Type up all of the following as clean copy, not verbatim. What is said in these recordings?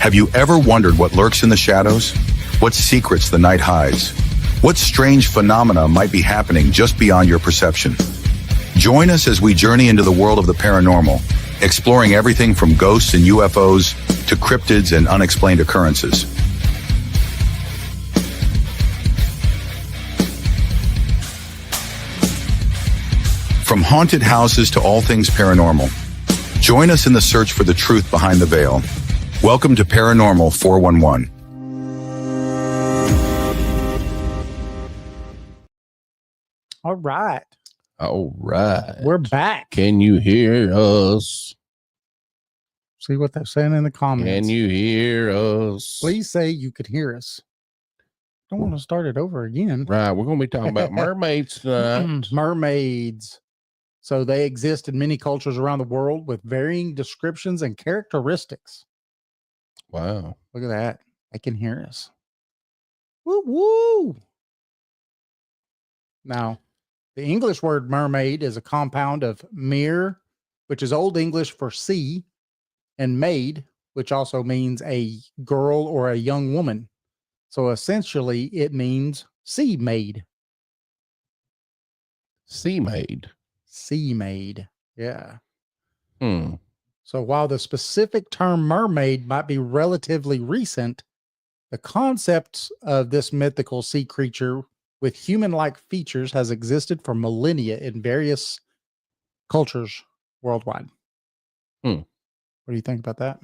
Have you ever wondered what lurks in the shadows? What secrets the night hides? What strange phenomena might be happening just beyond your perception? Join us as we journey into the world of the paranormal, exploring everything from ghosts and UFOs to cryptids and unexplained occurrences. From haunted houses to all things paranormal, join us in the search for the truth behind the veil. Welcome to Paranormal 411. All right. All right. We're back. Can you hear us? See what they're saying in the comments. Can you hear us? Please say you could hear us. Don't want to start it over again. Right. We're going to be talking about mermaids tonight. Mermaids. So they exist in many cultures around the world with varying descriptions and characteristics. Wow. Look at that. They can hear us. Woo woo. Now, the English word mermaid is a compound of mere, which is Old English for sea, and maid, which also means a girl or a young woman. So essentially, it means sea maid. Sea maid. Sea maid. Yeah. Hmm. So while the specific term mermaid might be relatively recent, the concept of this mythical sea creature with human-like features has existed for millennia in various cultures worldwide. Hmm. What do you think about that?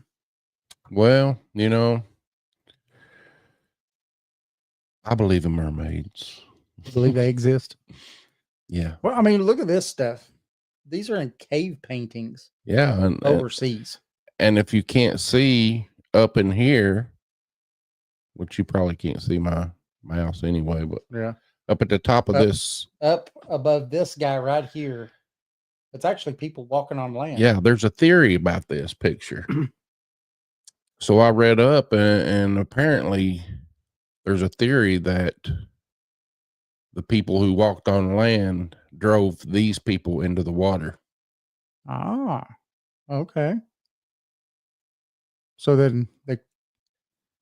Well, you know, I believe in mermaids. You believe they exist? Yeah. Well, I mean, look at this stuff. These are in cave paintings Yeah. And overseas. and if you can't see up in here, which you probably can't see my mouse anyway, but Yeah. up at the top of this. Up above this guy right here, it's actually people walking on land. Yeah, there's a theory about this picture. So I read up, and apparently there's a theory that the people who walked on land drove these people into the water. Ah, okay. So then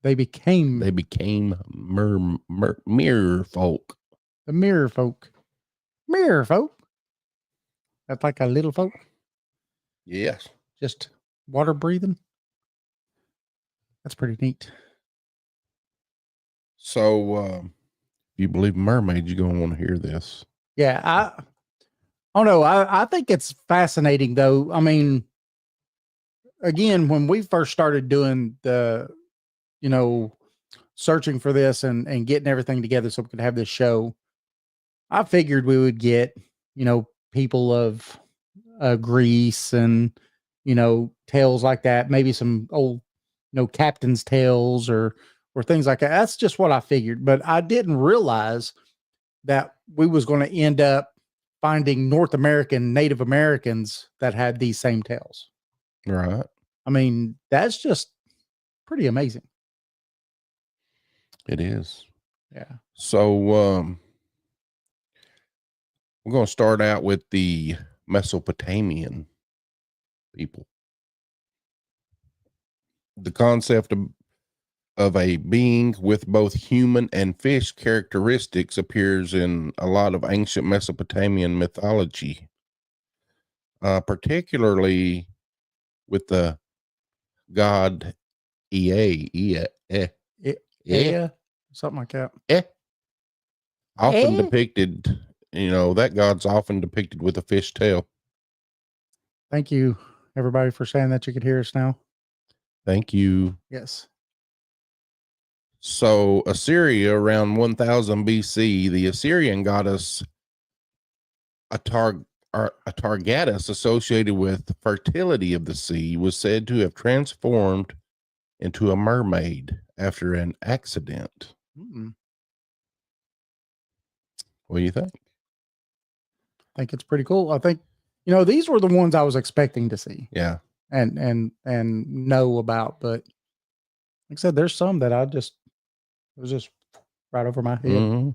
they became mirror folk. the mirror folk. Mirror folk. That's like a little folk, Yes. just water breathing. That's pretty neat. So if you believe in mermaids, you're gonna want to hear this. Yeah, I think it's fascinating though. I mean, again, when we first started doing the, searching for this and getting everything together so we could have this show, I figured we would get, people of Greece and, tales like that, maybe some old, captain's tales or things like that. That's just what I figured. But I didn't realize that we was going to end up finding North American Native Americans that had these same tales. Right. I mean, that's just pretty amazing. It is. Yeah. So we're going to start out with the Mesopotamian people. The concept of a being with both human and fish characteristics appears in a lot of ancient Mesopotamian mythology, particularly with the god Ea, Something like that. often depicted, that god's often depicted with a fish tail. Thank you, everybody, for saying that you could hear us now. Thank you. Yes. So Assyria, around 1000 BC, the Assyrian goddess Atargatis, associated with the fertility of the sea, was said to have transformed into a mermaid after an accident. Mm-mm. What do you think? I think it's pretty cool. I think, these were the ones I was expecting to see. Yeah. And know about, but like I said, there's some that it was just right over my head. Mm-hmm.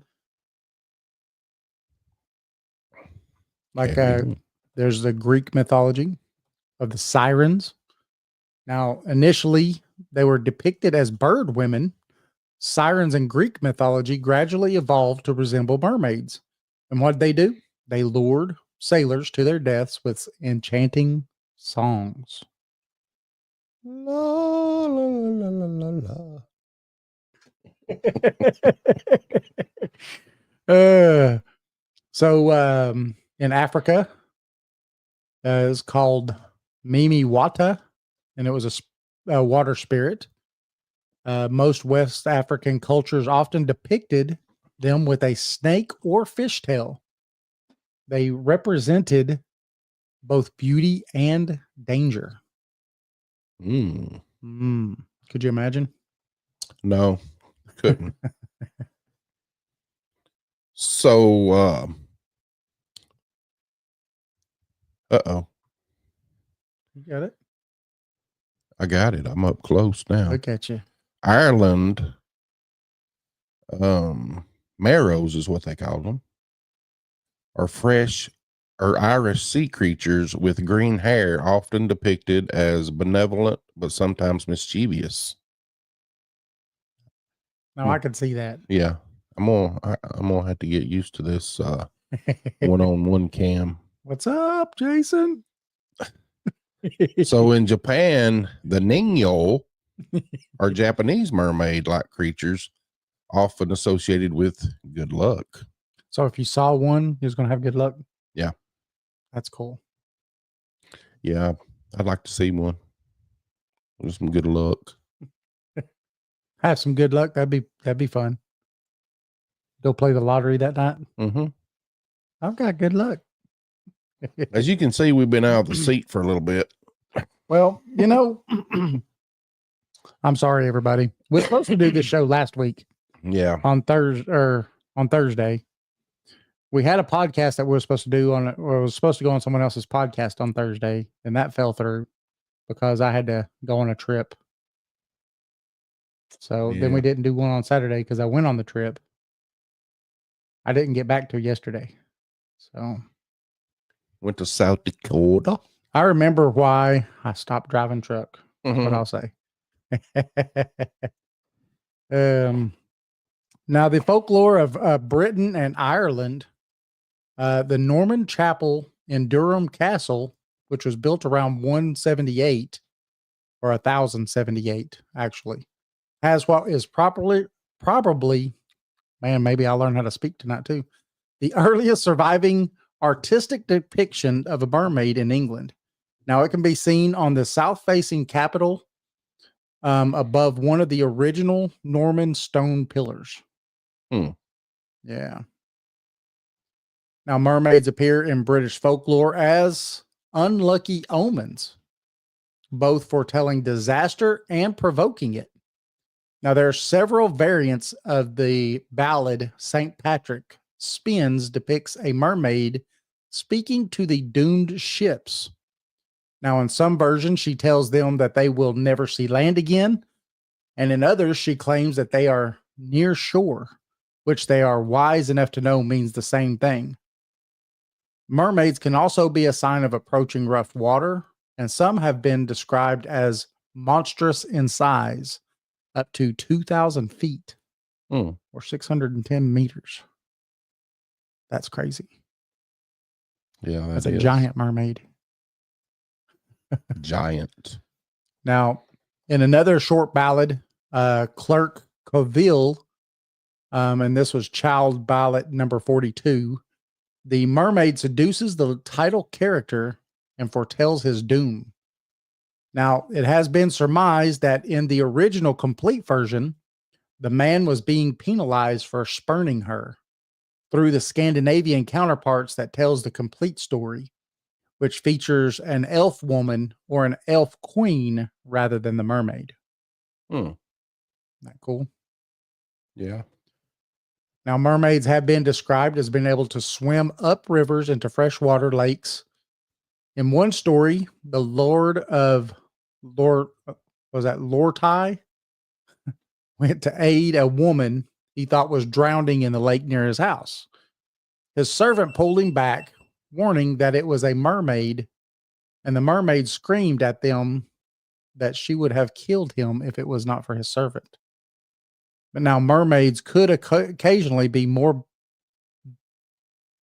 Like there's the Greek mythology of the sirens. Now, initially, they were depicted as bird women. Sirens in Greek mythology gradually evolved to resemble mermaids. And what did they do? They lured sailors to their deaths with enchanting songs. La, la, la, la, la, la. In Africa, it's called Mimi Wata, and it was a water spirit. Most West African cultures often depicted them with a snake or fishtail. They represented both beauty and danger. Mm. Could you imagine? No, couldn't. So, uh-oh. You got it? I got it. I'm up close now. Look at you. Ireland, marrows is what they call them, are fresh or Irish sea creatures with green hair, often depicted as benevolent but sometimes mischievous. No, I could see that. Yeah, I'm gonna have to get used to this one-on-one cam. What's up, Jason? So in Japan, the Ningyo are Japanese mermaid-like creatures, often associated with good luck. So if you saw one, he was going to have good luck. Yeah, that's cool. Yeah, I'd like to see one with some good luck. Have some good luck. That'd be fun. Go play the lottery that night. Mm-hmm. I've got good luck. As you can see, we've been out of the seat for a little bit. Well, you know, I'm sorry, everybody. We're supposed to do this show last week. Yeah. On Thursday. We had a podcast that we were supposed to do was supposed to go on someone else's podcast on Thursday, and that fell through because I had to go on a trip. So then we didn't do one on Saturday because I went on the trip. I didn't get back till yesterday. So went to South Dakota. I remember why I stopped driving truck. That's what I'll say. Now the folklore of Britain and Ireland, the Norman Chapel in Durham Castle, which was built around 178 or 1078, actually, has what is probably, man, maybe I'll learn how to speak tonight too, the earliest surviving artistic depiction of a mermaid in England. Now it can be seen on the south-facing capitol above one of the original Norman stone pillars. Yeah. Now mermaids appear in British folklore as unlucky omens, both foretelling disaster and provoking it. Now, there are several variants of the ballad St. Patrick Spins depicts a mermaid speaking to the doomed ships. Now, in some versions, she tells them that they will never see land again. And in others, she claims that they are near shore, which they are wise enough to know means the same thing. Mermaids can also be a sign of approaching rough water, and some have been described as monstrous in size, up to 2,000 feet or 610 meters. That's crazy. Yeah, that's a giant mermaid. Giant. Now, in another short ballad, Clerk Coville, and this was Child Ballad number 42, the mermaid seduces the title character and foretells his doom. Now, it has been surmised that in the original complete version, the man was being penalized for spurning her through the Scandinavian counterparts that tells the complete story, which features an elf woman or an elf queen rather than the mermaid. Isn't that cool? Yeah. Now, mermaids have been described as being able to swim up rivers into freshwater lakes. In one story, the Lord Lortai went to aid a woman he thought was drowning in the lake near his house. His servant pulled him back, warning that it was a mermaid, and the mermaid screamed at them that she would have killed him if it was not for his servant. But now mermaids could occasionally be more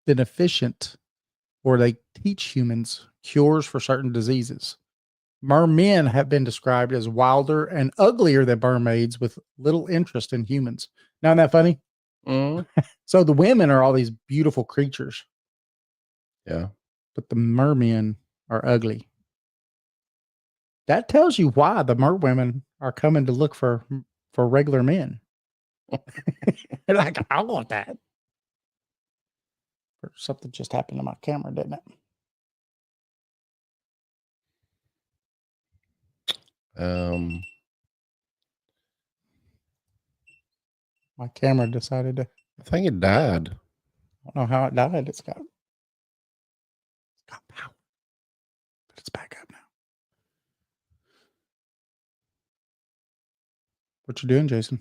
beneficent, or they teach humans cures for certain diseases. Mermen have been described as wilder and uglier than mermaids with little interest in humans. Now, isn't that funny? Mm. So the women are all these beautiful creatures, Yeah. but the mermen are ugly. That tells you why the merwomen are coming to look for regular men. They're like, I want that. Or something just happened to my camera, didn't it? My camera decided to. I think it died. I don't know how it died. It's got power, but it's back up now. What you doing, Jason?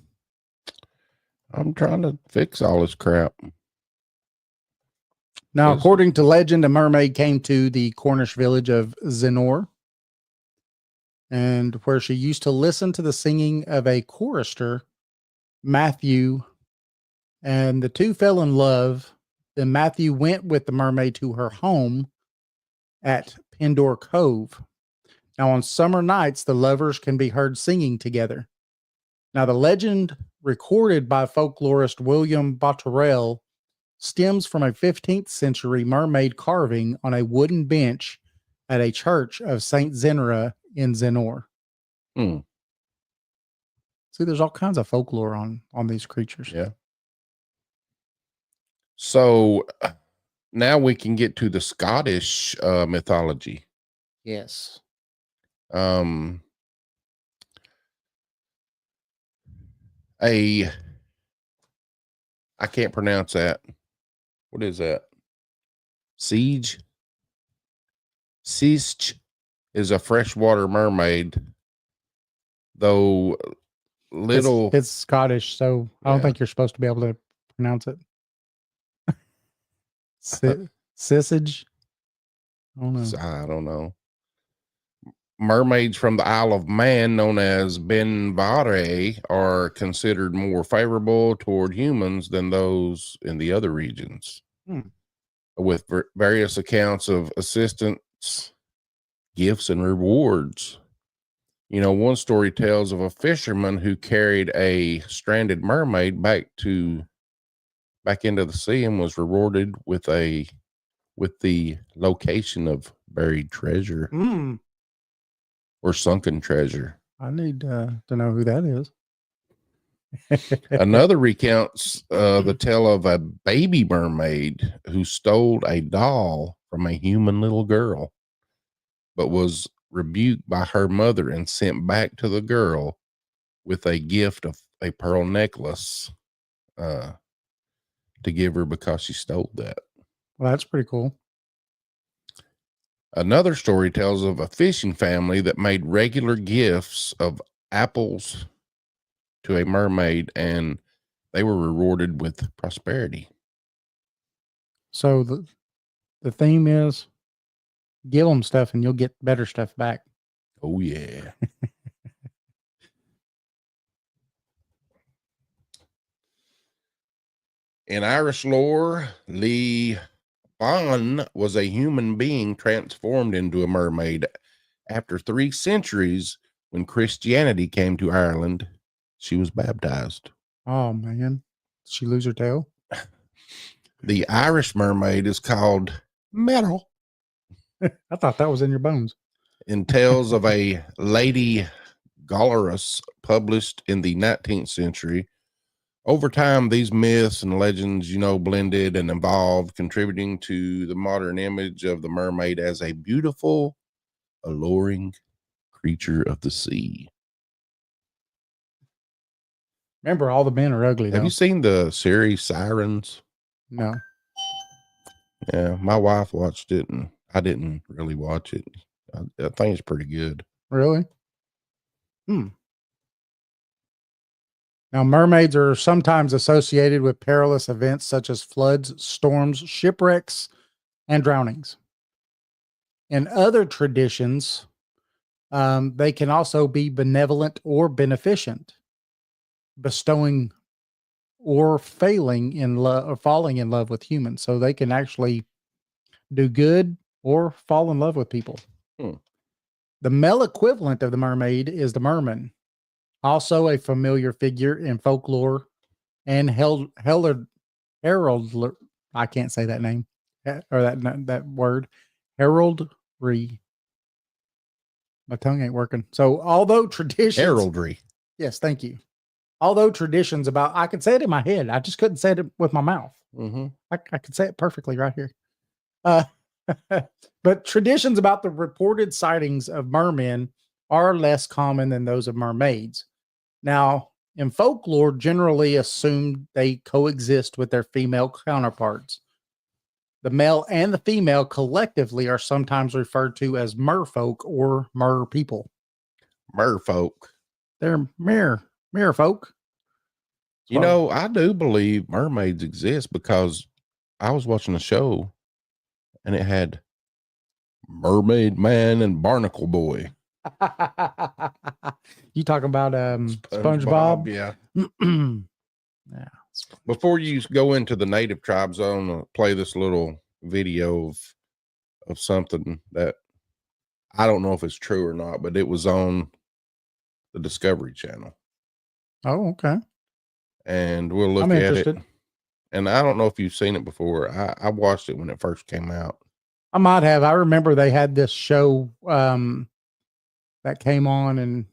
I'm trying to fix all this crap. Now, according to legend, a mermaid came to the Cornish village of Zenor, and where she used to listen to the singing of a chorister, Matthew, and the two fell in love. Then Matthew went with the mermaid to her home at Pendor Cove. Now, on summer nights, the lovers can be heard singing together. Now, the legend recorded by folklorist William Botterell stems from a 15th century mermaid carving on a wooden bench at a church of Saint Zenora in Zenor. Hmm. See, there's all kinds of folklore on these creatures. Yeah. So now we can get to the Scottish mythology. Yes. I can't pronounce that. What is that? Siege is a freshwater mermaid, though little. It's Scottish, so I don't think you're supposed to be able to pronounce it. Sissage? I don't know. Mermaids from the Isle of Man, known as Benvare, are considered more favorable toward humans than those in the other regions, with various accounts of assistance, gifts, and rewards. You know, one story tells of a fisherman who carried a stranded mermaid back into the sea and was rewarded with the location of buried treasure. Or sunken treasure. I need to know who that is. Another recounts the tale of a baby mermaid who stole a doll from a human little girl, but was rebuked by her mother and sent back to the girl with a gift of a pearl necklace to give her because she stole that. Well, that's pretty cool. Another story tells of a fishing family that made regular gifts of apples to a mermaid, and they were rewarded with prosperity. So the theme is give them stuff and you'll get better stuff back. Oh, yeah. In Irish lore, Lee Bon was a human being transformed into a mermaid. After 3 centuries, when Christianity came to Ireland, she was baptized. Oh, man. Did she lose her tail? The Irish mermaid is called Meryl. I thought that was in your bones. In Tales of a Lady Gallerus, published in the 19th century. Over time, these myths and legends, blended and evolved, contributing to the modern image of the mermaid as a beautiful, alluring creature of the sea. Remember, all the men are ugly. Have you seen the series Sirens? No. Yeah, my wife watched it, and I didn't really watch it. I think it's pretty good. Really? Now, mermaids are sometimes associated with perilous events such as floods, storms, shipwrecks, and drownings. In other traditions, They can also be benevolent or beneficent, bestowing or failing in love or falling in love with humans. So they can actually do good or fall in love with people. Hmm. The male equivalent of the mermaid is the merman, also a familiar figure in folklore and herald. I can't say that name or that word. Heraldry. My tongue ain't working. So although traditions, Heraldry. yes, thank you. Although traditions about, I could say it in my head. I just couldn't say it with my mouth. Mm-hmm. I could say it perfectly right here. But traditions about the reported sightings of mermen are less common than those of mermaids. Now, in folklore, generally assumed they coexist with their female counterparts. The male and the female collectively are sometimes referred to as merfolk or mer people. Merfolk. They're mirror folk. You know, I do believe mermaids exist because I was watching a show and it had Mermaid Man and Barnacle Boy. You talking about SpongeBob? Yeah. Yeah. Before you go into the native tribes, I want to play this little video of something that I don't know if it's true or not, but it was on the Discovery Channel. Oh, okay. And we'll look I'm at interested. it. And I don't know if you've seen it before. I watched it when it first came out. I might have. I remember they had this show that came on, and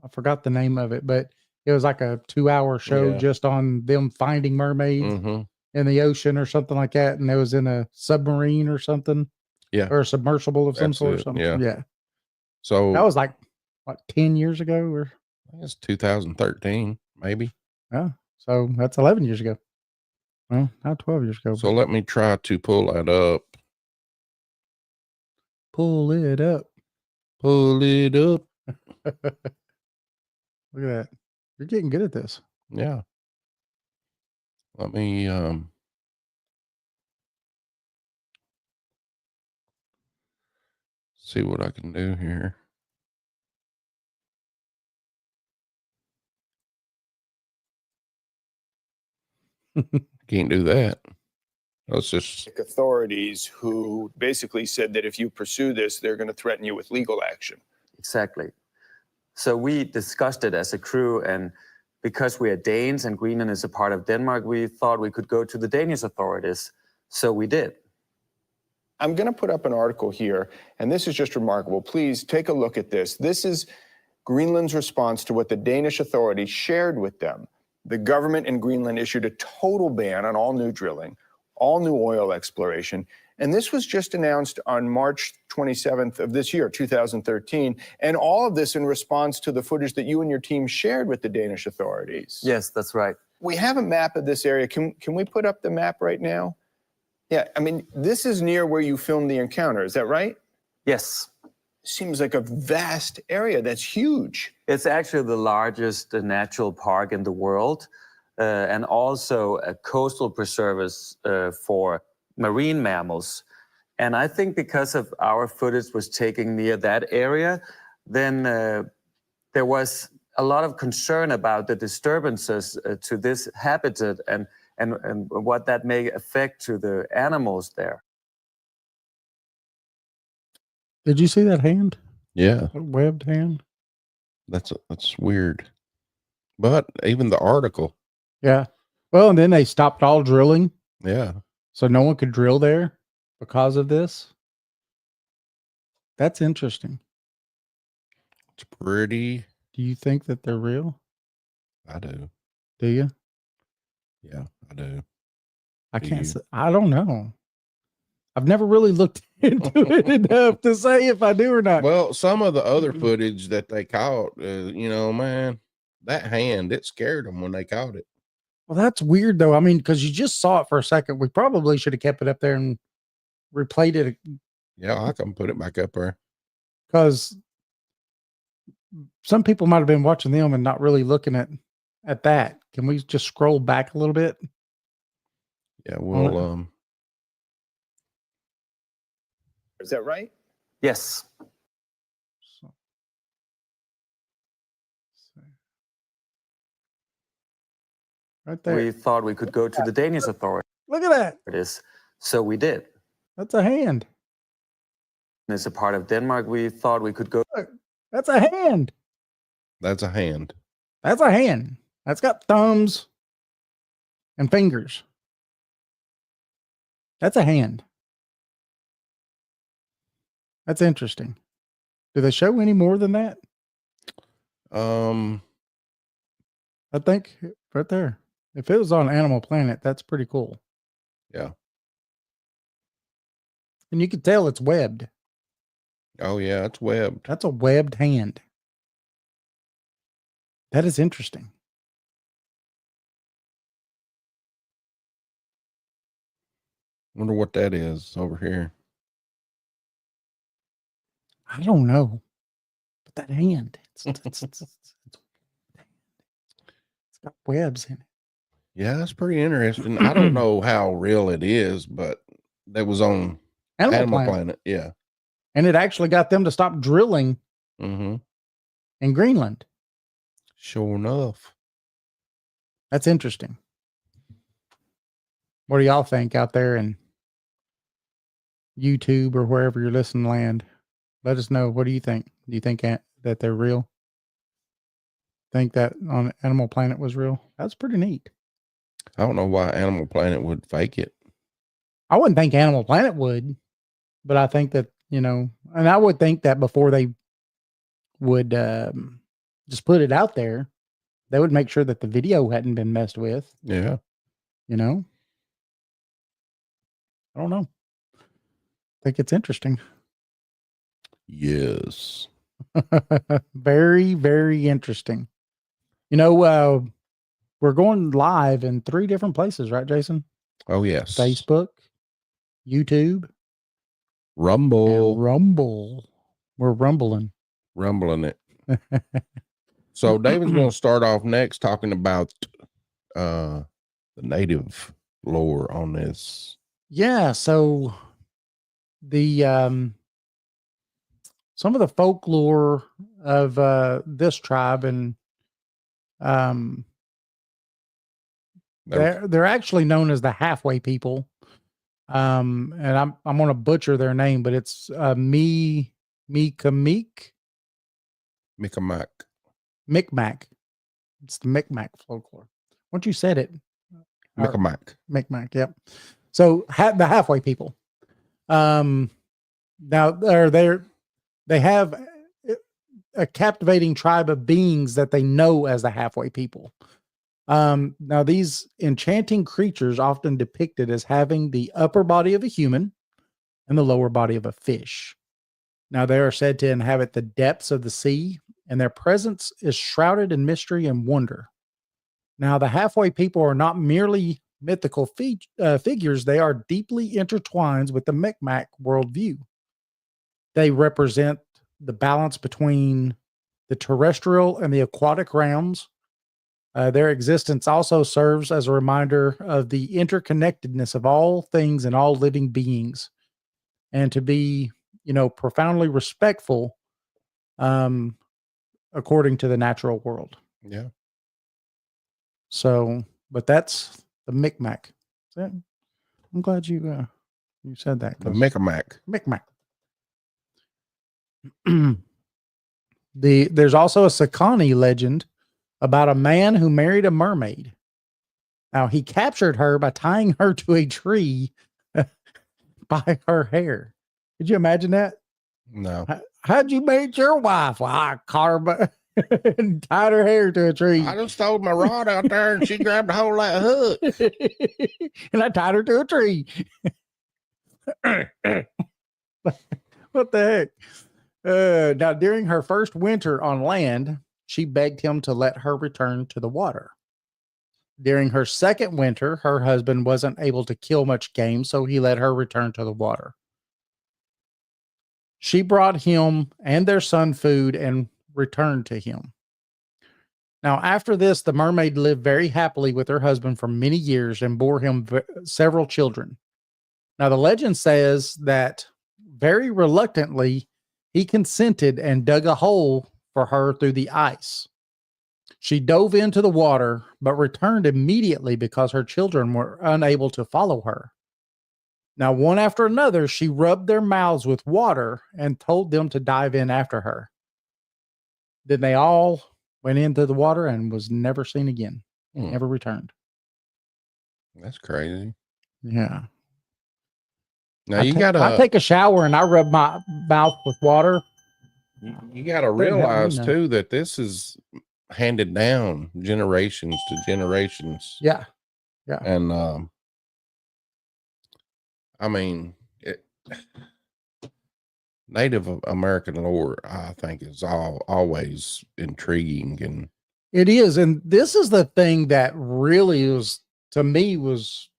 I forgot the name of it, but it was like a 2-hour show just on them finding mermaids in the ocean or something like that. And it was in a submarine or something. Yeah. Or a submersible of some sort or something. Yeah. So that was like, what, 10 years ago? Or I think it's 2013, maybe. Yeah. So that's 11 years ago. Well, not 12 years ago. So let me try to pull that up. Pull it up. Pull it up. Look at that. You're getting good at this. Yeah. Let me see what I can do here. Can't do that. Let's just authorities who basically said that if you pursue this, they're going to threaten you with legal action. Exactly. So we discussed it as a crew, and because we are Danes and Greenland is a part of Denmark, we thought we could go to the Danish authorities. So we did. I'm going to put up an article here, and this is just remarkable. Please take a look at this. This is Greenland's response to what the Danish authorities shared with them. The government in Greenland issued a total ban on all new drilling, all new oil exploration. And this was just announced on March 27th of this year, 2013. And all of this in response to the footage that you and your team shared with the Danish authorities. Yes, that's right. We have a map of this area. Can we put up the map right now? Yeah, I mean, this is near where you filmed the encounter. Is that right? Yes. Seems like a vast area. That's huge. It's actually the largest natural park in the world, and also a coastal preserve for marine mammals. And I think because of our footage was taken near that area, then there was a lot of concern about the disturbances to this habitat and what that may affect to the animals there. Did you see that hand? Yeah. That webbed hand? That's weird. But even the article. Yeah. Well, and then they stopped all drilling. Yeah. So no one could drill there because of this. That's interesting. It's pretty. Do you think that they're real? I do. Do you? Yeah, I do. I can't say. I don't know. I've never really looked into it enough to say if I do or not. Well, some of the other footage that they caught, man, that hand, it scared them when they caught it. Well, that's weird though. I mean, because you just saw it for a second. We probably should have kept it up there and replayed it. Yeah, I can put it back up there. Because some people might have been watching them and not really looking at that. Can we just scroll back a little bit? Yeah, we'll Is that right? Yes. Right there. we thought we could go to the Danish authorities. Look at that. So we did. That's a hand. As a part of Denmark, we thought we could go. Look, that's a hand. That's a hand. That's a hand. That's got thumbs and fingers. That's a hand. That's interesting. Do they show any more than that? I think right there. If it was on Animal Planet, that's pretty cool. Yeah. And you can tell it's webbed. Oh yeah, it's webbed. That's a webbed hand. That is interesting. Wonder what that is over here. I don't know. But that hand, it's got webs in it. Yeah, that's pretty interesting. I don't know how real it is, but that was on Animal Planet. Yeah. And it actually got them to stop drilling Mm-hmm. in Greenland. Sure enough. That's interesting. What do y'all think out there in YouTube or wherever you're listening to land? Let us know. What do you think? Do you think that they're real? Think that on Animal Planet was real? That's pretty neat. I don't know why Animal Planet would fake it. I wouldn't think Animal Planet would, but I think that, and I would think that before they would just put it out there, they would make sure that the video hadn't been messed with. Yeah. I don't know. I think it's interesting. Yes. Very, very interesting. We're going live in 3 different places, right, Jason? Oh yes. Facebook, YouTube, Rumble. and Rumble. We're rumbling. Rumbling it. So David's going to start off next talking about the native lore on this. Yeah, so the some of the folklore of this tribe, and they're actually known as the halfway people. And I'm going to butcher their name, but it's Micmac. It's the Micmac folklore. Once you said it, Micmac. Yep. So the halfway people. Now they have a captivating tribe of beings that they know as the halfway people. Now these enchanting creatures often depicted as having the upper body of a human and the lower body of a fish. Now they are said to inhabit the depths of the sea, and their presence is shrouded in mystery and wonder. Now the halfway people are not merely mythical figures. They are deeply intertwined with the Micmac worldview. They represent the balance between the terrestrial and the aquatic realms. Their existence also serves as a reminder of the interconnectedness of all things and all living beings, and to be, profoundly respectful, according to the natural world. Yeah. So, but that's the Micmac. I'm glad you said that. The Micmac. There's also a Sakani legend about a man who married a mermaid. Now, he captured her by tying her to a tree by her hair. Could you imagine that? No. How'd you meet your wife? Well, I caught her and tied her hair to a tree. I just threw my rod out there and she grabbed a hold of that hook. And I tied her to a tree. What the heck? Now, during her first winter on land, she begged him to let her return to the water. During her second winter, her husband wasn't able to kill much game, so he let her return to the water. She brought him and their son food and returned to him. Now, after this, the mermaid lived very happily with her husband for many years and bore him several children. Now, the legend says that very reluctantly, he consented and dug a hole for her through the ice. She dove into the water, but returned immediately because her children were unable to follow her. Now, one after another, she rubbed their mouths with water and told them to dive in after her. Then they all went into the water and was never seen again. Never returned. That's crazy. Yeah. Now I take a shower and I rub my mouth with water. You got to Doesn't happen to me realize now. too that this is handed down generations to generations. Yeah. Yeah. And I mean, Native American lore, I think, is always intriguing, and it is. And this is the thing that really was, to me, was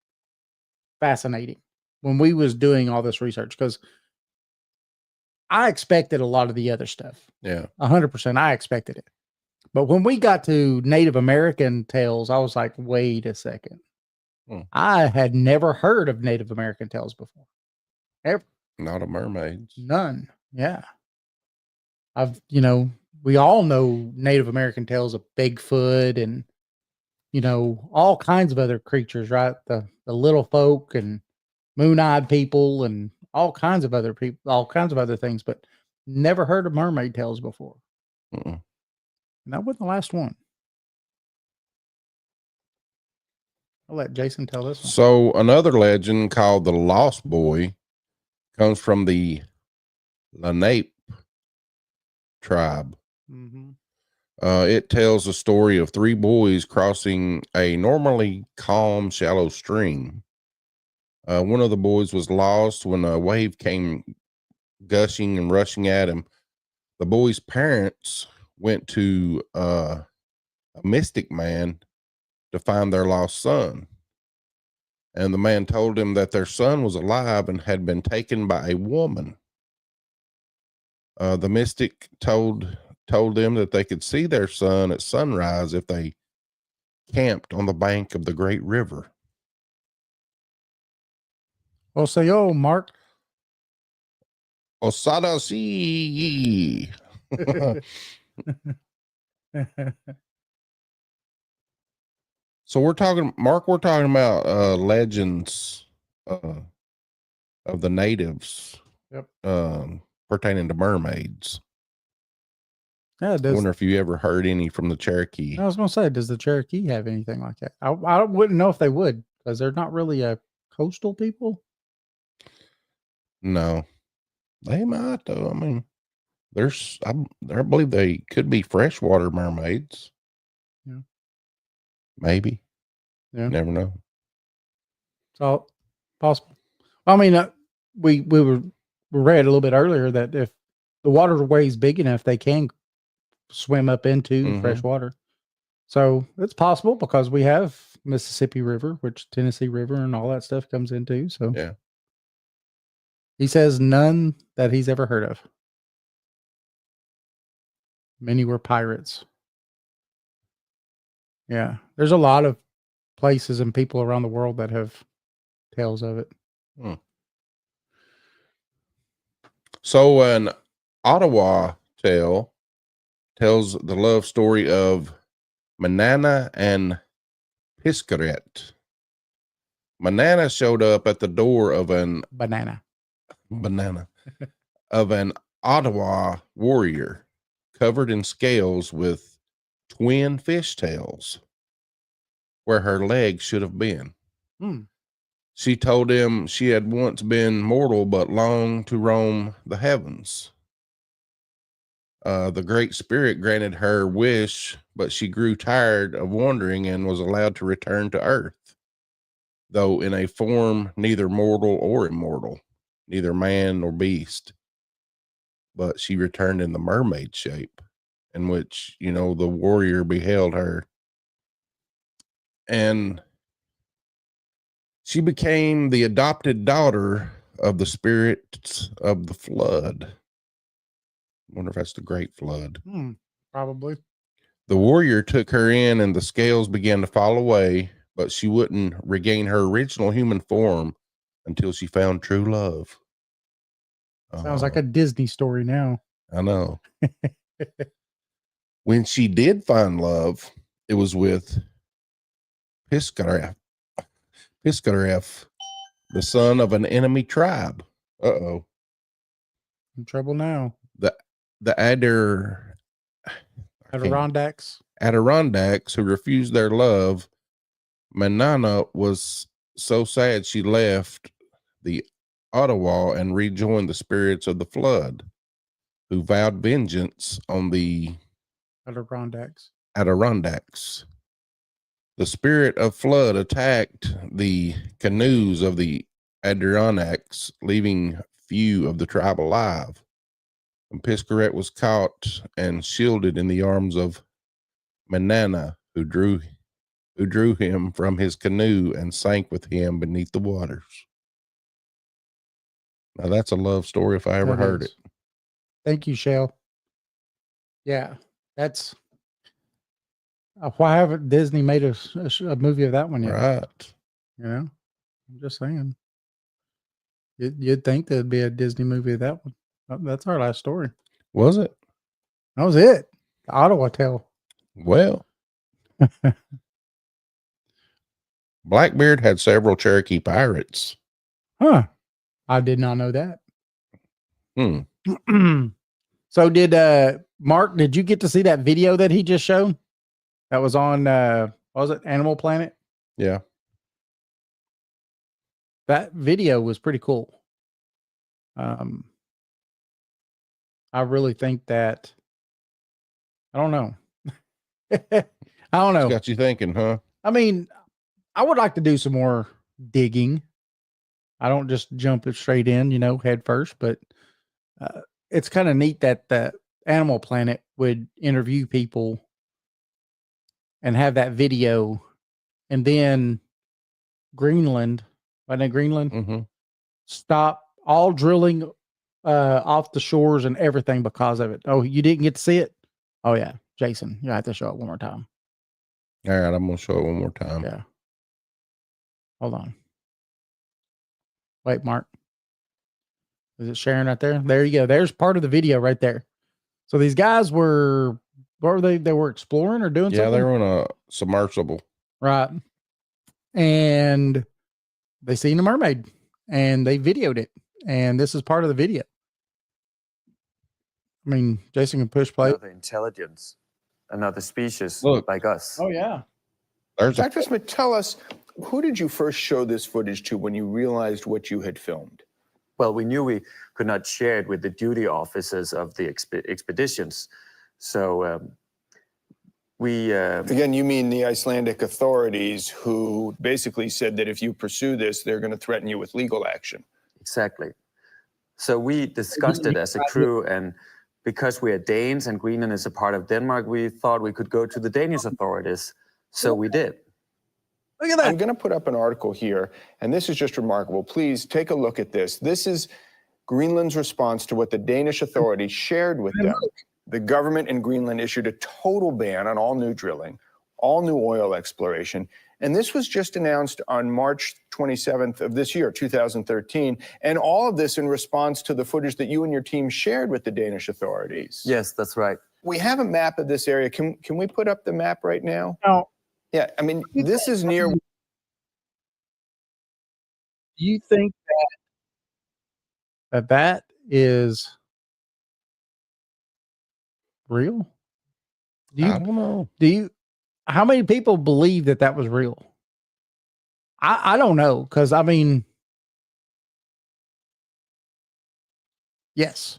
fascinating when we was doing all this research, because I expected a lot of the other stuff. yeah, 100%. I expected it. But when we got to Native American tales, I was like, wait a second. I had never heard of Native American tales before. Ever. not of mermaids. None. Yeah. We all know Native American tales of Bigfoot and, all kinds of other creatures, right? The little folk and moon-eyed people and all kinds of other people, all kinds of other things, but never heard of mermaid tales before. And that wasn't the last one. I'll let Jason tell this one. So another legend called the Lost Boy comes from the Lenape tribe. It tells the story of three boys crossing a normally calm, shallow stream. One of the boys was lost when a wave came gushing and rushing at him. The boy's parents went to a mystic man to find their lost son. And the man told him that their son was alive and had been taken by a woman. The mystic told them that they could see their son at sunrise if they camped on the bank of the great river. Well, say, oh, Mark. Osada si. So we're talking about legends of the natives. Yep. Pertaining to mermaids. Yeah, I wonder if you ever heard any from the Cherokee. I was going to say, does the Cherokee have anything like that? I wouldn't know if they would, because they're not really a coastal people. No, they might though. I mean, I believe they could be freshwater mermaids. Yeah, maybe. Yeah, never know. It's all possible. I mean, we read a little bit earlier that if the waterway is big enough, they can swim up into fresh water. So it's possible, because we have Mississippi River, which Tennessee River and all that stuff comes into. So yeah, he says none that he's ever heard of. Many were pirates. Yeah, there's a lot of places and people around the world that have tales of it. So an Ottawa tale tells the love story of Manana and Piscaret. Manana showed up at the door of an banana of an Ottawa warrior covered in scales with twin fish tails where her legs should have been. She told him she had once been mortal but longed to roam the heavens. The Great Spirit granted her wish, but she grew tired of wandering and was allowed to return to Earth, though in a form neither mortal or immortal, neither man nor beast. But she returned in the mermaid shape, in which, the warrior beheld her. And she became the adopted daughter of the spirits of the flood. I wonder if that's the Great Flood. Probably. The warrior took her in and the scales began to fall away, but she wouldn't regain her original human form until she found true love. Sounds like a Disney story now. I know. When she did find love, it was with Piskaref, the son of an enemy tribe. Uh-oh. In trouble now. The Adirondacks. Adirondacks who refused their love. Manana was so sad she left the Ottawa and rejoined the spirits of the flood, who vowed vengeance on the Adirondacks. The spirit of flood attacked the canoes of the Adirondacks, leaving few of the tribe alive. And Piscaret was caught and shielded in the arms of Manana, who drew him from his canoe and sank with him beneath the waters. Now that's a love story if I ever heard it. Thank you, Shell. Yeah, that's why haven't Disney made a movie of that one yet? Right. You know, I'm just saying. You'd think there'd be a Disney movie of that one. That's our last story. Was it? That was it. The Ottawa Tale. Well, Blackbeard had several Cherokee pirates. Huh. I did not know that. Hmm. So did Mark, did you get to see that video that he just showed? That was on what was it, Animal Planet? Yeah. That video was pretty cool. I really think that I don't know. I don't know. It's got you thinking, huh? I mean, I would like to do some more digging. I don't just jump it straight in, head first, but it's kind of neat that the Animal Planet would interview people and have that video, and then Greenland, Mm-hmm. stop all drilling off the shores and everything because of it. Oh, you didn't get to see it? Oh yeah, Jason, you have to show it one more time. All right, I'm gonna show it one more time. Yeah. Hold on. Wait, Mark. Is it sharing right there? There you go. There's part of the video right there. So these guys were, what were they? They were exploring or doing something? Yeah, they were on a submersible. Right. And they seen a mermaid and they videoed it. And this is part of the video. I mean, Jason can push play. Another intelligence, another species like us. Oh, yeah. Dr. Smith, tell us, who did you first show this footage to when you realized what you had filmed? Well, we knew we could not share it with the duty officers of the expeditions. So we... Again, you mean the Icelandic authorities who basically said that if you pursue this, they're going to threaten you with legal action. Exactly. So we discussed it as a crew, and because we are Danes and Greenland is a part of Denmark, we thought we could go to the Danish authorities. So we did. Look at that. I'm going to put up an article here, and this is just remarkable. Please take a look at this. This is Greenland's response to what the Danish authorities shared with them. The government in Greenland issued a total ban on all new drilling, all new oil exploration. And this was just announced on March 27th of this year, 2013. And all of this in response to the footage that you and your team shared with the Danish authorities. Yes, that's right. We have a map of this area. Can we put up the map right now? No. Yeah, I mean, this is near. Do you think that is real? I don't know. How many people believe that was real? I don't know. Cause I mean, yes,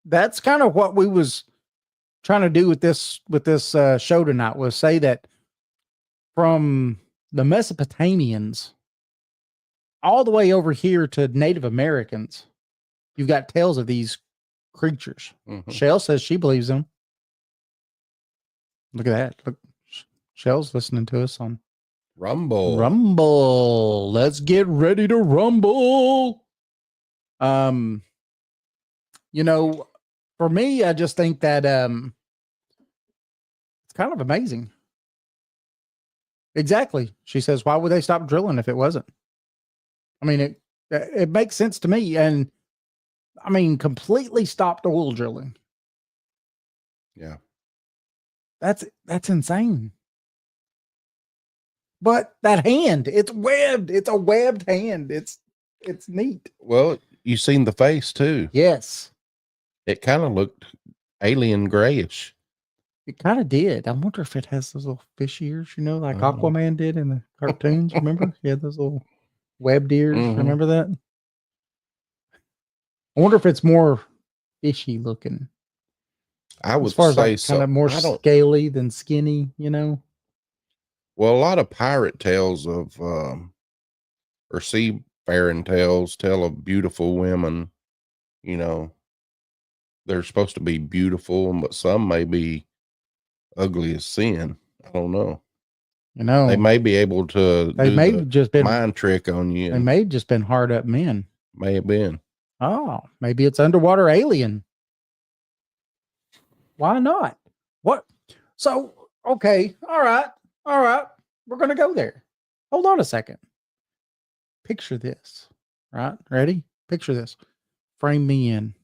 that's kind of what we was trying to do with this show tonight, was say that from the Mesopotamians all the way over here to Native Americans, you've got tales of these creatures. Mm-hmm. Shell says she believes them. Look at that. Look, Shell's listening to us on Rumble. Let's get ready to rumble. For me, I just think that it's kind of amazing. Exactly. She says, why would they stop drilling if it wasn't? I mean, it makes sense to me. And I mean, completely stopped oil drilling. Yeah. That's insane. But that hand, it's webbed. It's a webbed hand. It's neat. Well, you seen the face too. Yes. It kind of looked alien grayish. It kind of did. I wonder if it has those little fish ears, you know, like I don't know. Aquaman did in the cartoons. Remember? He had those little webbed ears. Mhm. Remember that? I wonder if it's more fishy looking. I would As far as say like so. kind of more I don't. scaly than skinny, you know? Well, a lot of pirate tales of or seafaring tales tell of beautiful women. You know, they're supposed to be beautiful, but some may be ugly as sin. I don't know. You know, They may be able to they do may the have just been mind trick on you. they And may have just been hard up men. may have been. Oh, maybe it's underwater alien. Why not? What? So, okay, all right. We're gonna go there. Hold on a second. Picture this. Right? Ready? Picture this. Frame me in.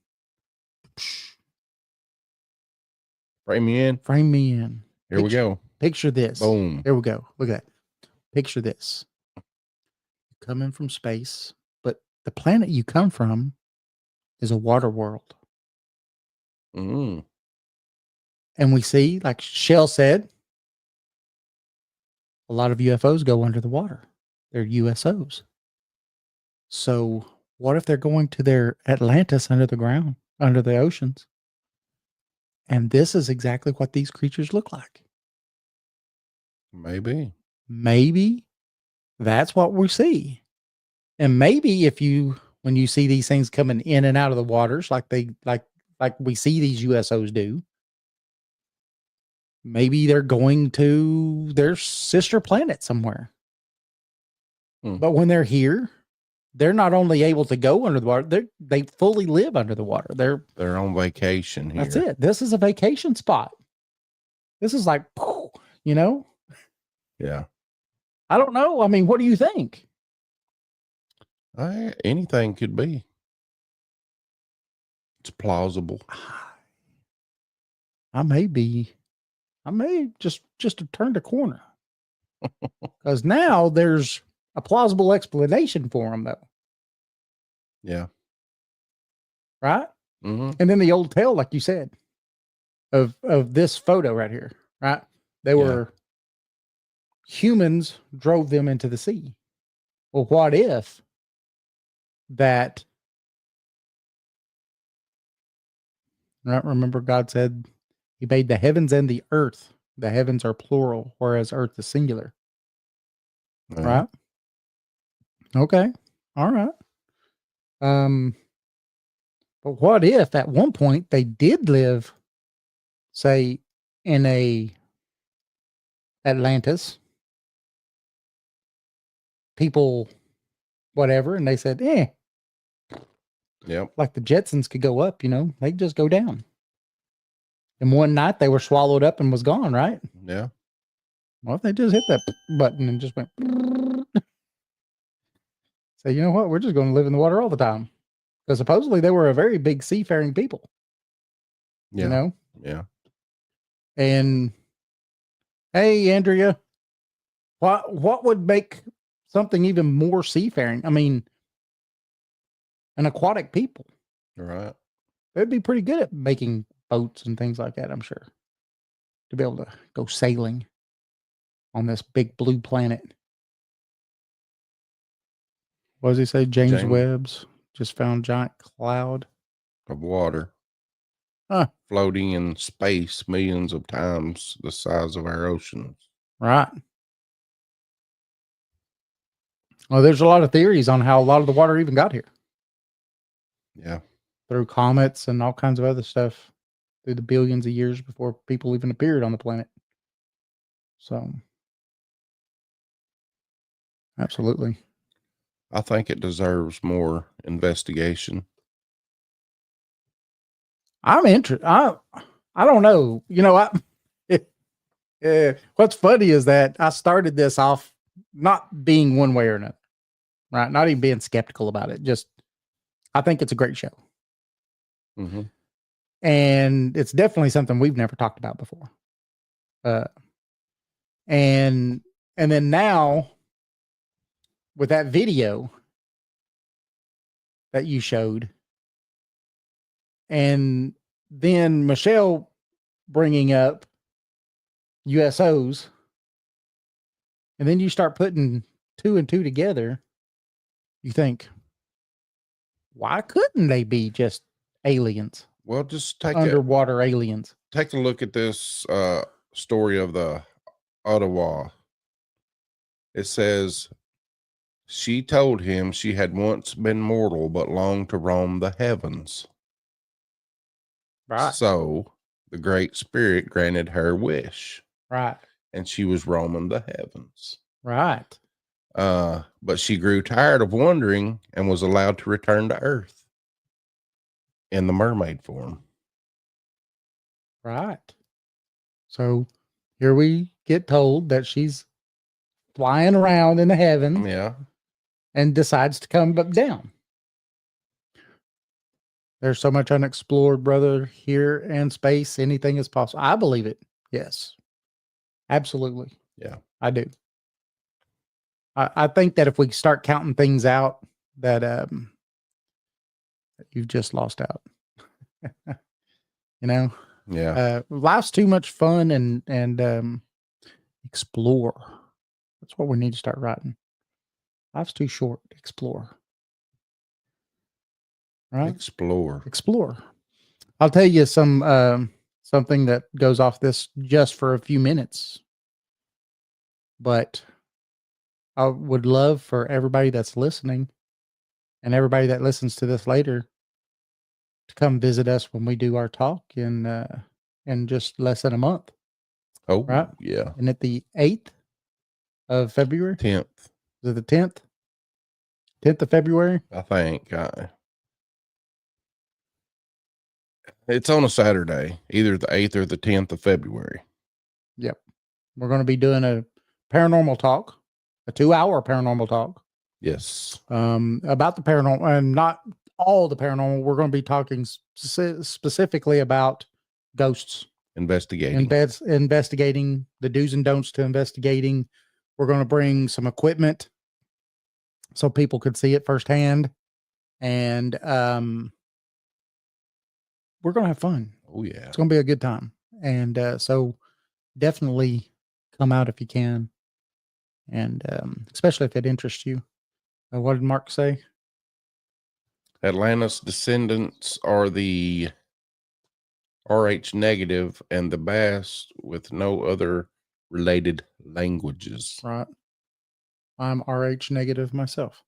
Frame me in. Frame me in. Here we go. Picture this. Boom. There we go. Look at that. Picture this. Coming from space, but the planet you come from is a water world. Mm. And we see, like Shell said, a lot of UFOs go under the water. They're USOs. So what if they're going to their Atlantis under the ground, under the oceans? And this is exactly what these creatures look like. Maybe. Maybe that's what we see. And maybe when you see these things coming in and out of the waters, like we see these USOs do, maybe they're going to their sister planet somewhere. But when they're here, they're not only able to go under the water, they fully live under the water. They're on vacation here. That's it. This is a vacation spot. This is like, you know? Yeah. I don't know. I mean, what do you think? Anything could be. It's plausible. I may just have turned a corner. Because now there's a plausible explanation for them, though. Yeah. Right? Mm-hmm. And then the old tale, like you said, of this photo right here, right? They were humans drove them into the sea. Well, what if that? Right? Remember, God said He made the heavens and the earth. The heavens are plural, whereas earth is singular. Right? Okay. All right. But what if at one point they did live, say, in a Atlantis, people, whatever, and they said, Yep. like the Jetsons could go up, you know, they just go down. And one night they were swallowed up and was gone, right? Yeah. Well, if they just hit that button and just went, say, you know what, we're just going to live in the water all the time. Because supposedly they were a very big seafaring people. Yeah. You know? Yeah. And hey, Andrea, what would make something even more seafaring? I mean, an aquatic people. Right. They'd be pretty good at making boats and things like that, I'm sure. To be able to go sailing on this big blue planet. What does he say? James Webb's just found giant cloud of water floating in space millions of times the size of our oceans. Right. Well, there's a lot of theories on how a lot of the water even got here. Yeah. Through comets and all kinds of other stuff through the billions of years before people even appeared on the planet. So, absolutely. I think it deserves more investigation. I'm interested. I don't know. You know, what's funny is that I started this off not being one way or another, right? Not even being skeptical about it. Just, I think it's a great show. Mm-hmm. And it's definitely something we've never talked about before. Uh, and then now with that video that you showed, and then Michelle bringing up USOs, and then you start putting 2 and 2 together, you think, why couldn't they be just aliens, Well, just take underwater aliens? a look at this story of the Ottawa. It says, she told him she had once been mortal, but longed to roam the heavens. Right. So the Great Spirit granted her wish, Right. and she was roaming the heavens. Right. But she grew tired of wandering and was allowed to return to Earth in the mermaid form. Right. So here we get told that she's flying around in the heavens Yeah. and decides to come back down. There's so much unexplored, brother, here in space. Anything is possible. I believe it. Yes. Absolutely. Yeah. I do. I think that if we start counting things out, that you've just lost out. You know? Yeah. Life's too much fun and explore. That's what we need to start writing. Life's too short. Explore. Right? Explore. I'll tell you something that goes off this just for a few minutes. But I would love for everybody that's listening and everybody that listens to this later to come visit us when we do our talk in just less than a month. Oh, right? Yeah. And at the 8th of February? 10th. Is it the 10th? 10th of February? I think. It's on a Saturday, either the 8th or the 10th of February. Yep. We're going to be doing a paranormal talk, a 2-hour paranormal talk. Yes. About the paranormal, and not all the paranormal. We're going to be talking specifically about ghosts. Investigating. Investigating the do's and don'ts to investigating. We're going to bring some equipment so people could see it firsthand. And we're going to have fun. Oh, yeah. It's going to be a good time. And so definitely come out if you can. And especially if it interests you. What did Mark say? Atlantis descendants are the RH negative and the Basque with no other related languages. Right. I'm RH negative myself.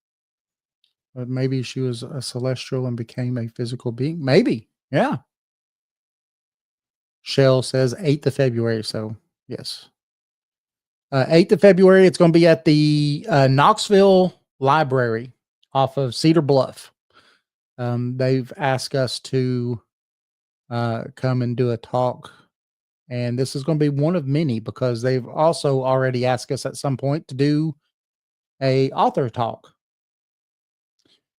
But maybe she was a celestial and became a physical being. Maybe. Yeah. Shell says 8th of February. So, yes. 8th of February, it's going to be at the Knoxville Library off of Cedar Bluff. They've asked us to come and do a talk. And this is going to be one of many because they've also already asked us at some point to do a author talk.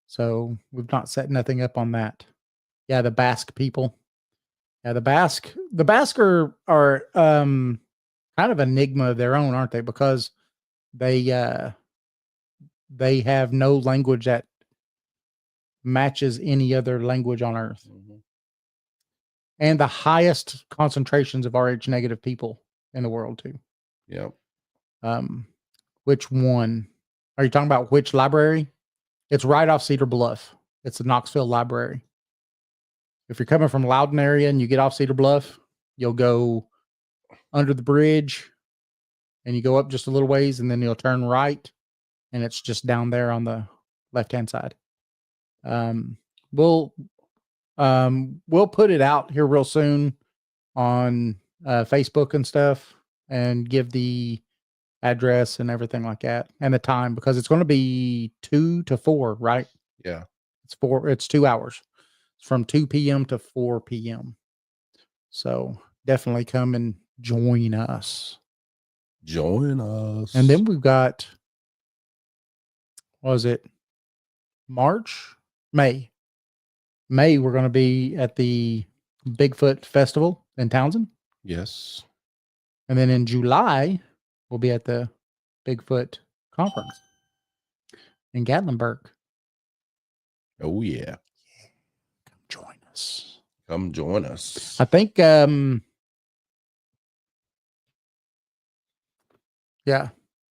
So we've not set nothing up on that. Yeah, the Basque people. Yeah, the Basque are kind of enigma of their own, aren't they? Because they have no language that matches any other language on earth. Mm-hmm. And the highest concentrations of RH negative people in the world too. Yep. Which one? Are you talking about which library? It's right off Cedar Bluff. It's the Knoxville Library. If you're coming from Loudon area and you get off Cedar Bluff, you'll go under the bridge and you go up just a little ways and then you'll turn right and it's just down there on the left-hand side. We'll put it out here real soon on Facebook and stuff and give the address and everything like that and the time because it's going to be 2 to 4, right? Yeah. It's 2 hours. It's from 2 p.m. to 4 p.m. So definitely come and join us. Join us. And then we've got, what was it? May, we're going to be at the Bigfoot Festival in Townsend. Yes. And then in July, we'll be at the Bigfoot conference in Gatlinburg. Oh yeah. Come join us. Come join us. I think yeah.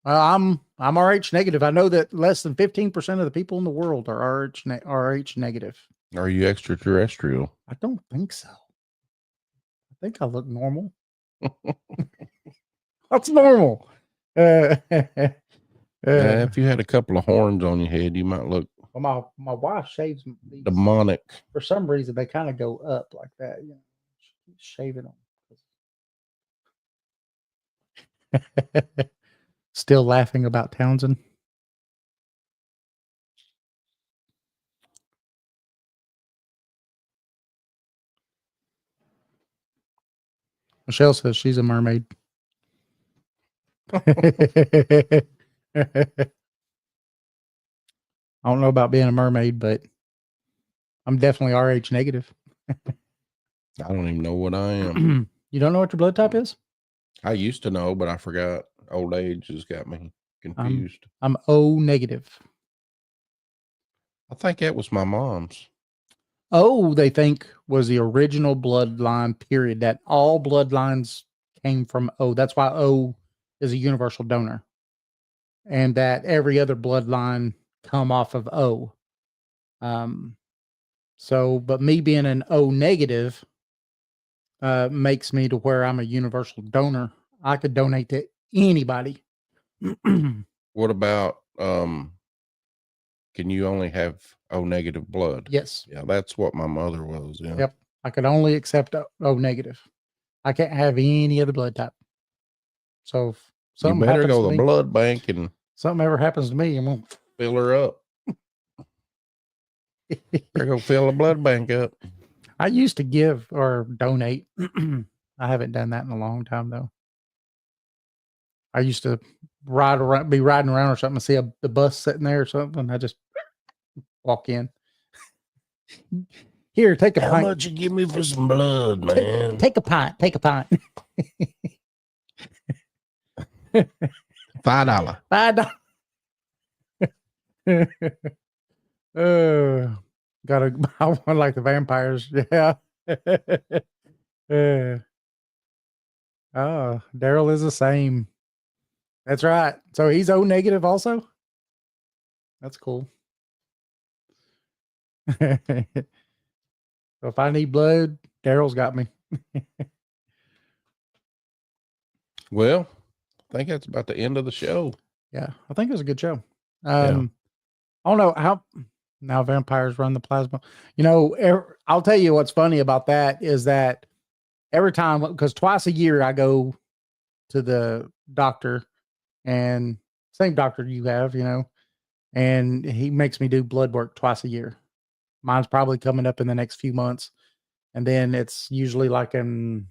I'm RH negative. I know that less than 15% of the people in the world are RH negative. Are you extraterrestrial? I don't think so. I think I look normal. That's normal. If you had a couple of horns on your head, you might look well, my wife shaves these. demonic. For some reason, they kind of go up like that. You know, she keeps shaving them. Still laughing about Townsend. Michelle says she's a mermaid. I don't know about being a mermaid, but I'm definitely RH negative. I don't even know what I am. You don't know what your blood type is? I used to know, but I forgot. Old age has got me confused. I'm O negative. I think that was my mom's. O, they think, was the original bloodline, period. That all bloodlines came from O. That's why O is a universal donor. And that every other bloodline come off of O. So, but me being an O negative makes me to where I'm a universal donor. I could donate to anybody. What about can you only have O negative blood? Yes. Yeah, that's what my mother was. Yeah. Yep. I could only accept O negative. I can't have any other blood type. So if You something better happens go to to the me, blood bank and something ever happens to me, I'm gonna fill her up. Better go fill the blood bank up. I used to give or donate. I haven't done that in a long time though. I used to be riding around or something and see the bus sitting there or something. I just walk in. Here, take a How pint. much you give me for some blood, man? Take a pint. Take a pint. $5. $5. Gotta buy one like the vampires. Yeah. Oh, Daryl is the same. That's right. So he's O negative also. That's cool. So if I need blood, Daryl's got me. Well, I think that's about the end of the show. Yeah, I think it was a good show. Yeah. I don't know how now vampires run the plasma. You know, I'll tell you what's funny about that is that every time, because twice a year I go to the doctor, and same doctor you have, you know, and he makes me do blood work twice a year. Mine's probably coming up in the next few months. And then it's usually like in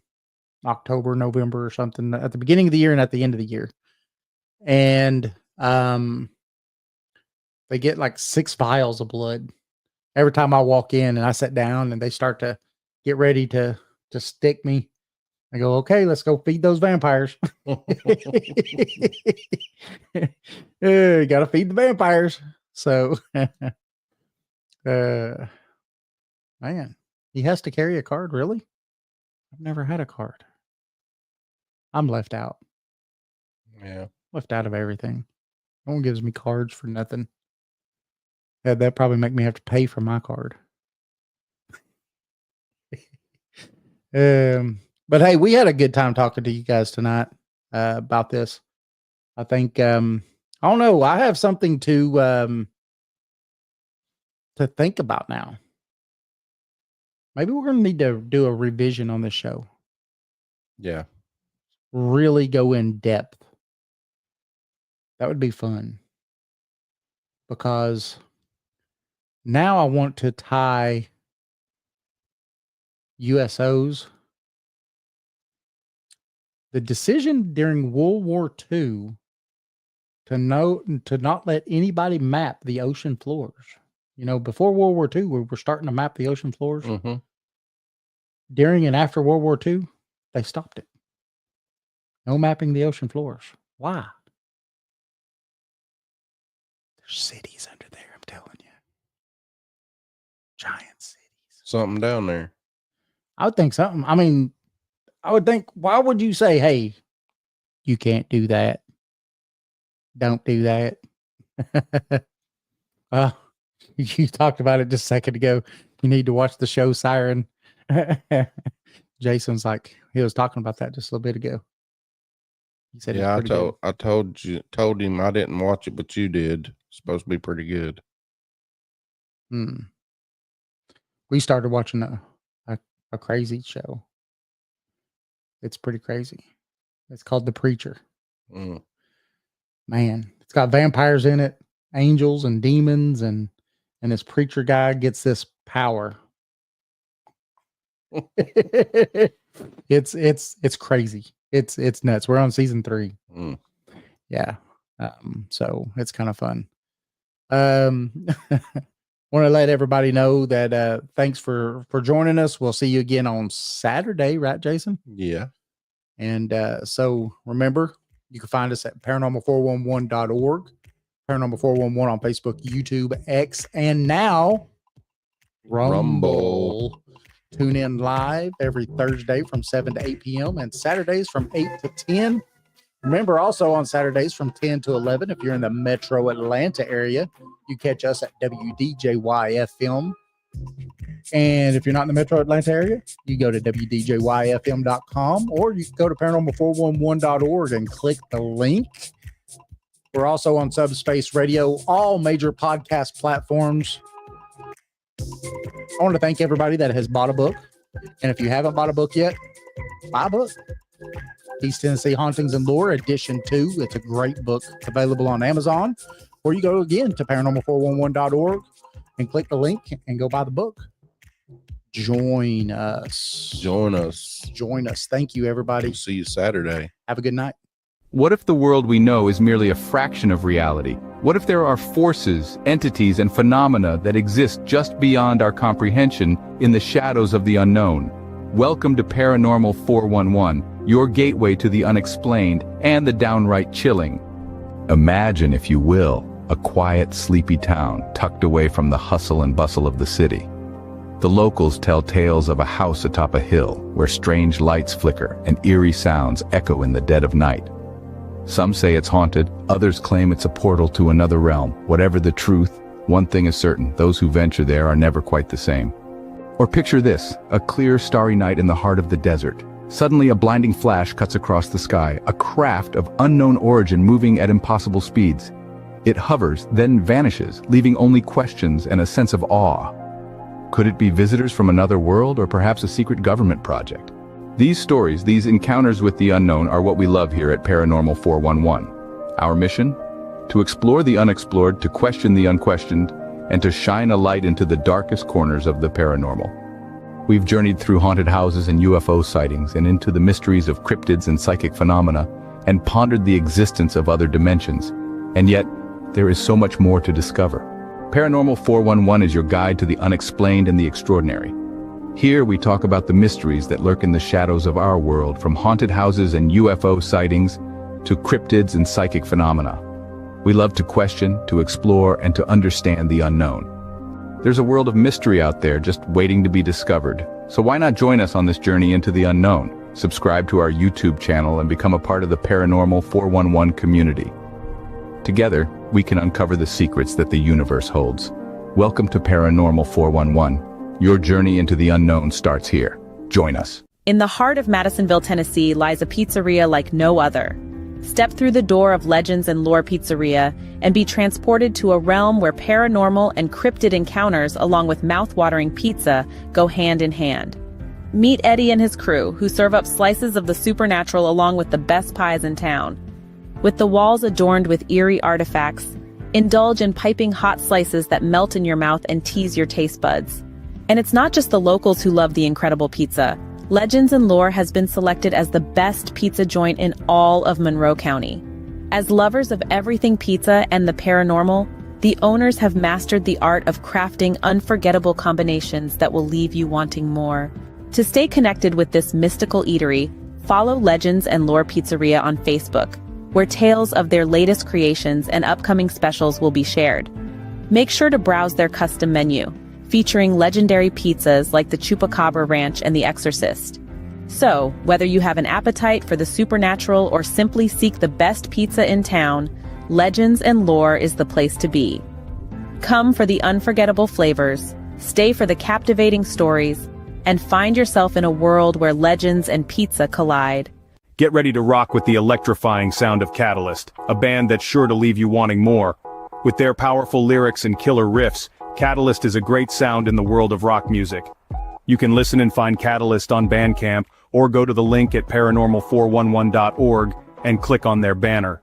October, November or something at the beginning of the year and at the end of the year. And they get like 6 vials of blood every time I walk in, and I sit down and they start to get ready to stick me. I go, okay, let's go feed those vampires. Gotta feed the vampires. So, man, he has to carry a card. Really? I've never had a card. I'm left out. Yeah. Left out of everything. No one gives me cards for nothing. That probably make me have to pay for my card. But hey, we had a good time talking to you guys tonight about this. I think I don't know. I have something to think about now. Maybe we're going to need to do a revision on this show. Yeah. Really go in depth. That would be fun. Because now I want to tie USOs. The decision during World War II to not let anybody map the ocean floors. You know, before World War II, we were starting to map the ocean floors. Mm-hmm. During and after World War II, they stopped it. No mapping the ocean floors. Why? There's cities under there, I'm telling you. Giant cities. Something down there. I would think something. I mean, I would think, why would you say, hey, you can't do that? Don't do that. You talked about it just a second ago. You need to watch the show Siren. Jason's like, he was talking about that just a little bit ago. He said, yeah, I told him I didn't watch it, but you did. It's supposed to be pretty good. We started watching a crazy show. It's pretty crazy. It's called The Preacher. Man, it's got vampires in it, angels and demons, and this preacher guy gets this power. It's crazy. It's nuts. We're on season 3. Yeah. So it's kind of fun. Want to let everybody know that thanks for joining us. We'll see you again on Saturday, right, Jason? Yeah. And so remember, you can find us at paranormal411.org, Paranormal 411 on Facebook, YouTube, X, and now Rumble. Tune in live every Thursday from 7 to 8 p.m. and Saturdays from 8 to 10. Remember, also on Saturdays from 10 to 11, if you're in the metro Atlanta area, you catch us at WDJY-FM. And if you're not in the metro Atlanta area, you go to WDJYFM.com, or you can go to paranormal411.org and click the link. We're also on Subspace Radio, all major podcast platforms. I want to thank everybody that has bought a book. And if you haven't bought a book yet, buy a book. East Tennessee Hauntings and Lore, Edition 2. It's a great book. It's available on Amazon. Or you go again to paranormal411.org and click the link and go buy the book. Join us. Join us. Join us. Thank you, everybody. We'll see you Saturday. Have a good night. What if the world we know is merely a fraction of reality? What if there are forces, entities, and phenomena that exist just beyond our comprehension in the shadows of the unknown? Welcome to Paranormal 411, your gateway to the unexplained and the downright chilling. Imagine, if you will, a quiet, sleepy town tucked away from the hustle and bustle of the city. The locals tell tales of a house atop a hill where strange lights flicker and eerie sounds echo in the dead of night. Some say it's haunted, others claim it's a portal to another realm. Whatever the truth, one thing is certain: those who venture there are never quite the same. Or picture this, a clear, starry night in the heart of the desert. Suddenly a blinding flash cuts across the sky, a craft of unknown origin moving at impossible speeds. It hovers, then vanishes, leaving only questions and a sense of awe. Could it be visitors from another world, or perhaps a secret government project? These stories, these encounters with the unknown, are what we love here at Paranormal 411. Our mission? To explore the unexplored, to question the unquestioned, and to shine a light into the darkest corners of the paranormal. We've journeyed through haunted houses and UFO sightings, and into the mysteries of cryptids and psychic phenomena, and pondered the existence of other dimensions. And yet, there is so much more to discover. Paranormal 411 is your guide to the unexplained and the extraordinary. Here we talk about the mysteries that lurk in the shadows of our world, from haunted houses and UFO sightings to cryptids and psychic phenomena. We love to question, to explore, and to understand the unknown. There's a world of mystery out there just waiting to be discovered. So why not join us on this journey into the unknown? Subscribe to our YouTube channel and become a part of the Paranormal 411 community. Together, we can uncover the secrets that the universe holds. Welcome to Paranormal 411. Your journey into the unknown starts here. Join us. In the heart of Madisonville, Tennessee, lies a pizzeria like no other. Step through the door of Legends and Lore Pizzeria and be transported to a realm where paranormal and cryptid encounters, along with mouth-watering pizza, go hand in hand. Meet Eddie and his crew, who serve up slices of the supernatural along with the best pies in town. With the walls adorned with eerie artifacts, indulge in piping hot slices that melt in your mouth and tease your taste buds. And it's not just the locals who love the incredible pizza. Legends and Lore has been selected as the best pizza joint in all of Monroe County. As lovers of everything pizza and the paranormal, the owners have mastered the art of crafting unforgettable combinations that will leave you wanting more. To stay connected with this mystical eatery, Follow Legends and Lore Pizzeria on Facebook, where tales of their latest creations and upcoming specials will be shared. Make sure to browse their custom menu, featuring legendary pizzas like the Chupacabra Ranch and the Exorcist. So, whether you have an appetite for the supernatural or simply seek the best pizza in town, Legends and Lore is the place to be. Come for the unforgettable flavors, stay for the captivating stories, and find yourself in a world where legends and pizza collide. Get ready to rock with the electrifying sound of Catalyst, a band that's sure to leave you wanting more. With their powerful lyrics and killer riffs, Catalyst is a great sound in the world of rock music. You can listen and find Catalyst on Bandcamp, or go to the link at paranormal411.org and click on their banner.